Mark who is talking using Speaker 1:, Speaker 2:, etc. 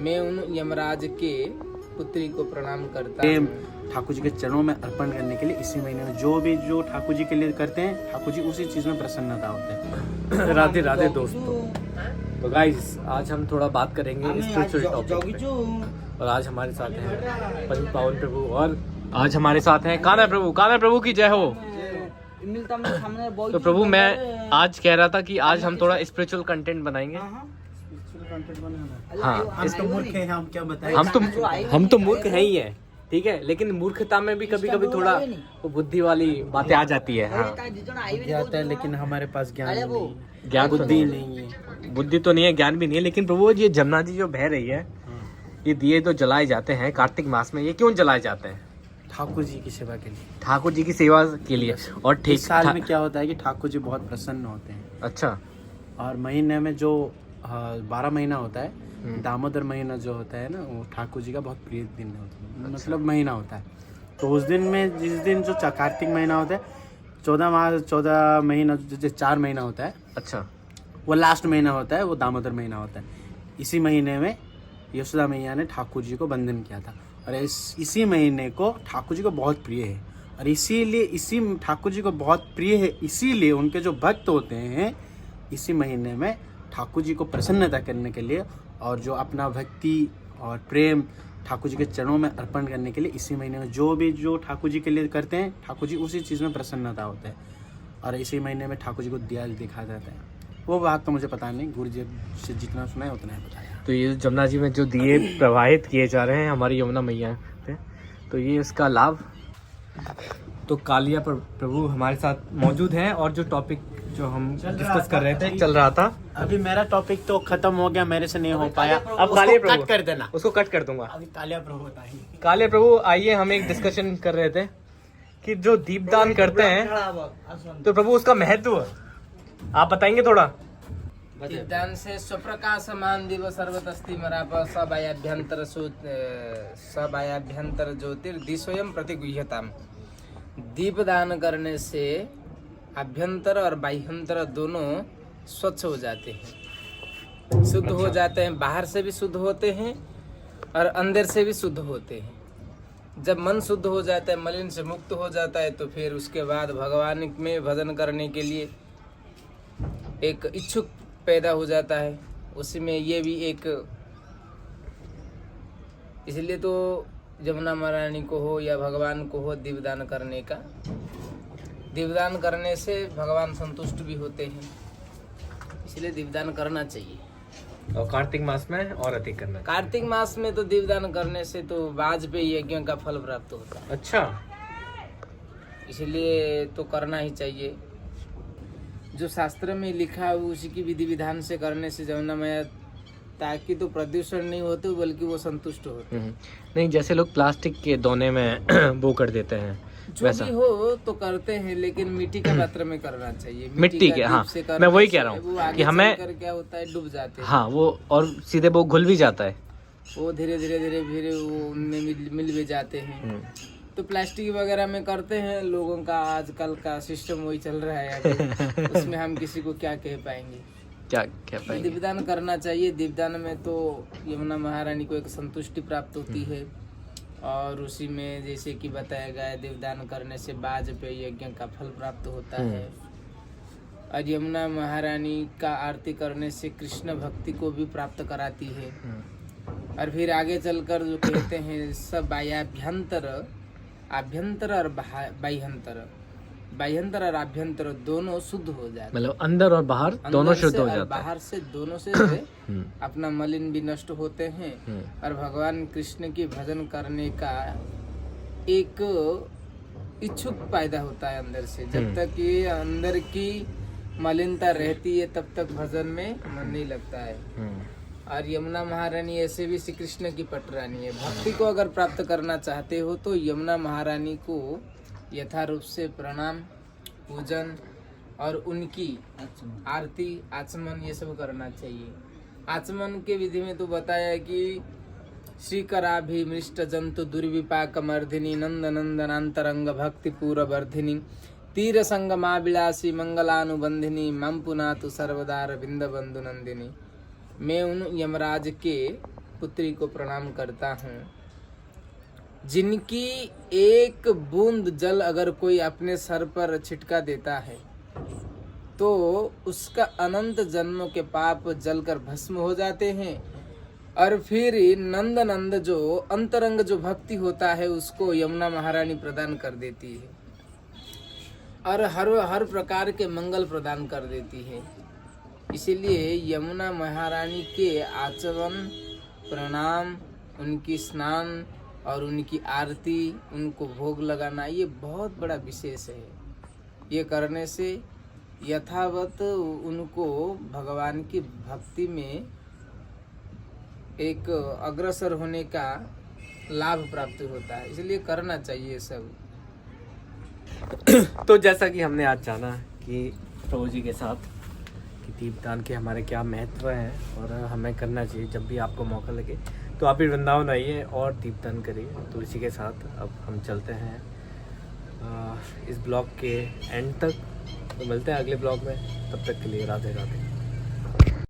Speaker 1: मैं उन यमराज के पुत्री को प्रणाम करता हूँ।
Speaker 2: ठाकुर जी के चरणों में अर्पण करने के लिए इसी महीने में जो ठाकुर जी के लिए करते हैं, ठाकुर जी उसी चीज में प्रसन्नता होते हैं।
Speaker 3: राधे राधे दोस्तों। तो गाइस आज हम थोड़ा बात करेंगे स्पिरिचुअल टॉपिक पे। और आज हमारे साथ हैं परम पावन प्रभु, और आज हमारे साथ हैं कान्हा प्रभु की जय हो। तो प्रभु मैं आज कह रहा था कि आज हम थोड़ा स्पिरिचुअल कंटेंट बनाएंगे। हाँ,
Speaker 2: हम तो मूर्ख हैं, हम क्या बताएं।
Speaker 3: हम तो मूर्ख हैं ही है, ठीक है, लेकिन मूर्खता में भी कभी कभी थोड़ा वो बुद्धि वाली बातें आ जाती है। हाँ,
Speaker 2: बुद्धि आता है लेकिन हमारे पास ज्ञान नहीं है।
Speaker 3: ज्ञान
Speaker 2: बुद्धि नहीं है,
Speaker 3: बुद्धि तो नहीं है, ज्ञान भी नहीं है। लेकिन प्रभु ये जमुना जी जो बह रही है, ये दिए तो जलाए जाते हैं कार्तिक मास में, ये क्यों जलाए जाते हैं?
Speaker 2: ठाकुर जी की सेवा के लिए।
Speaker 3: ठाकुर जी की सेवा के लिए। और ठीक
Speaker 2: इस साल में क्या होता है कि ठाकुर जी बहुत प्रसन्न होते हैं।
Speaker 3: अच्छा।
Speaker 2: और महीने में जो 12 महीना होता है, दामोदर महीना जो होता है ना, वो ठाकुर जी का बहुत प्रिय दिन होता है।
Speaker 3: अच्छा।
Speaker 2: मतलब महीना होता है, तो उस दिन में जिस दिन जो कार्तिक महीना होता है, 14 महीना जो 4 महीना होता है,
Speaker 3: अच्छा,
Speaker 2: वो लास्ट महीना होता है, वो दामोदर महीना होता है। इसी महीने में यशोदा मैया ने ठाकुर जी को बंधन किया था, और इसी महीने को ठाकुर जी को बहुत प्रिय है। और इसीलिए इसी ठाकुर जी को बहुत प्रिय है, इसीलिए उनके जो भक्त होते हैं, इसी महीने में ठाकुर जी को प्रसन्नता करने के लिए और जो अपना भक्ति और प्रेम ठाकुर जी के चरणों में अर्पण करने के लिए इसी महीने में जो ठाकुर जी के लिए करते हैं, ठाकुर जी उसी चीज़ में प्रसन्नता होता है। और इसी महीने में ठाकुर जी को दिया दिखा जाता है। वो बात तो मुझे पता नहीं, गुरु जी से जितना सुना है उतना ही बताया।
Speaker 3: तो ये जमुना जी में जो दिए प्रवाहित किए जा रहे हैं हमारी यमुना मैया पे, तो ये इसका लाभ। तो कालिया प्रभु हमारे साथ मौजूद हैं, और जो टॉपिक जो हम डिस्कस कर रहे थे चल रहा था,
Speaker 2: अभी मेरा टॉपिक तो खत्म हो गया, मेरे से नहीं हो पाया।
Speaker 3: अब कालिया प्रभु
Speaker 2: कट कर देना,
Speaker 3: उसको कट कर दूंगा।
Speaker 2: अभी कालिया प्रभु बताएंगे।
Speaker 3: कालिया प्रभु आइए, हम एक डिस्कशन कर रहे थे कि जो दीपदान करते हैं, तो प्रभु उसका महत्व आप बताएंगे थोड़ा।
Speaker 1: दीपदान से स्वप्रकाशमान दिव सर्वतस्ति मराप सबायाभ्यंतर ज्योतिर्दिशोयम प्रतिगुह्यताम। दीपदान करने से आभ्यंतर और बाह्यंतर दोनों स्वच्छ हो जाते हैं, शुद्ध हो जाते हैं। बाहर से भी शुद्ध होते हैं और अंदर से भी शुद्ध होते हैं। जब मन शुद्ध हो जाता है, मलिन से मुक्त हो जाता है, तो फिर उसके बाद भगवान में भजन करने के लिए एक इच्छुक पैदा हो जाता है। उसी में ये भी एक, इसलिए तो जमुना महारानी को हो या भगवान को हो, दीपदान करने का, दीपदान करने से भगवान संतुष्ट भी होते हैं, इसलिए दीपदान करना चाहिए।
Speaker 3: और कार्तिक मास में और अधिक करना चाहिए।
Speaker 1: कार्तिक मास में तो दीपदान करने से तो वाजपेयी यज्ञ का फल प्राप्त होता है।
Speaker 3: अच्छा,
Speaker 1: इसलिए तो करना ही चाहिए। जो शास्त्र में लिखा है उसी की विधि विधान से करने से जमुना मैया, ताकि तो प्रदूषण नहीं होते बल्कि वो संतुष्ट होते।
Speaker 3: नहीं, जैसे लोग प्लास्टिक के दोने में वो कर देते हैं,
Speaker 1: जो
Speaker 3: वैसा
Speaker 1: भी हो तो करते हैं, लेकिन मिट्टी के पात्र में करना चाहिए।
Speaker 3: मिट्टी के, हाँ, मैं वही कह रहा हूँ कि हमें
Speaker 1: क्या होता है, डूब जाते हैं।
Speaker 3: हाँ, वो और सीधे वो घुल भी जाता है,
Speaker 1: वो धीरे धीरे वो उनमें मिल भी जाते हैं। तो प्लास्टिक वगैरह में करते हैं, लोगों का आजकल का सिस्टम वही चल रहा है अभी। उसमें हम किसी को क्या कह पाएंगे,
Speaker 3: क्या कह पाएंगे।
Speaker 1: दीपदान करना चाहिए। दीपदान में तो यमुना महारानी को एक संतुष्टि प्राप्त होती है, और उसी में जैसे कि बताया गया है, दीपदान करने से वाजपेयी यज्ञ का फल प्राप्त होता है। और यमुना महारानी का आरती करने से कृष्ण भक्ति को भी प्राप्त कराती है। और फिर आगे चलकर जो कहते हैं, सब आभ्यंतर और बाह्यंतर और आभ्यंतर दोनों शुद्ध हो जाते हैं।
Speaker 3: मतलब अंदर और बाहर दोनों शुद्ध हो जाते हैं।
Speaker 1: बाहर से दोनों से अपना मलिन भी नष्ट होते हैं, और भगवान कृष्ण की भजन करने का एक इच्छुक पैदा होता है अंदर से। जब तक ये अंदर की मलिनता रहती है, तब तक भजन में मन नहीं लगता है। और यमुना महारानी ऐसे भी श्री कृष्ण की पटरानी है। भक्ति को अगर प्राप्त करना चाहते हो तो यमुना महारानी को यथारूप से प्रणाम, पूजन और उनकी आरती, आचमन ये सब करना चाहिए। आचमन के विधि में तो बताया कि श्रीकराभिमृष्ट जंतु दुर्विपाक मर्दिनी नंद नंदनांतरंग भक्ति पूर्व वर्धिनी तीर संगमा विलासी मंगलानुबंधिनी मम पुनातु सर्वदा रविंद बंधु नंदिनी। मैं उन यमराज के पुत्री को प्रणाम करता हूँ जिनकी एक बूंद जल अगर कोई अपने सर पर छिटका देता है तो उसका अनंत जन्मों के पाप जलकर भस्म हो जाते हैं, और फिर नंद नंद जो अंतरंग जो भक्ति होता है उसको यमुना महारानी प्रदान कर देती है और हर प्रकार के मंगल प्रदान कर देती है। इसीलिए यमुना महारानी के आचरण, प्रणाम, उनकी स्नान और उनकी आरती, उनको भोग लगाना, ये बहुत बड़ा विशेष है। ये करने से यथावत उनको भगवान की भक्ति में एक अग्रसर होने का लाभ प्राप्त होता है, इसलिए करना चाहिए सब।
Speaker 3: तो जैसा कि हमने आज जाना कि प्रभु जी के साथ कि दीपदान के हमारे क्या महत्व हैं और हमें करना चाहिए, जब भी आपको मौका लगे तो आप भी वृंदावन आइए और दीपदान करिए। तो इसी के साथ अब हम चलते हैं इस ब्लॉग के एंड तक। तो मिलते हैं अगले ब्लॉग में, तब तक के लिए राधे राधे।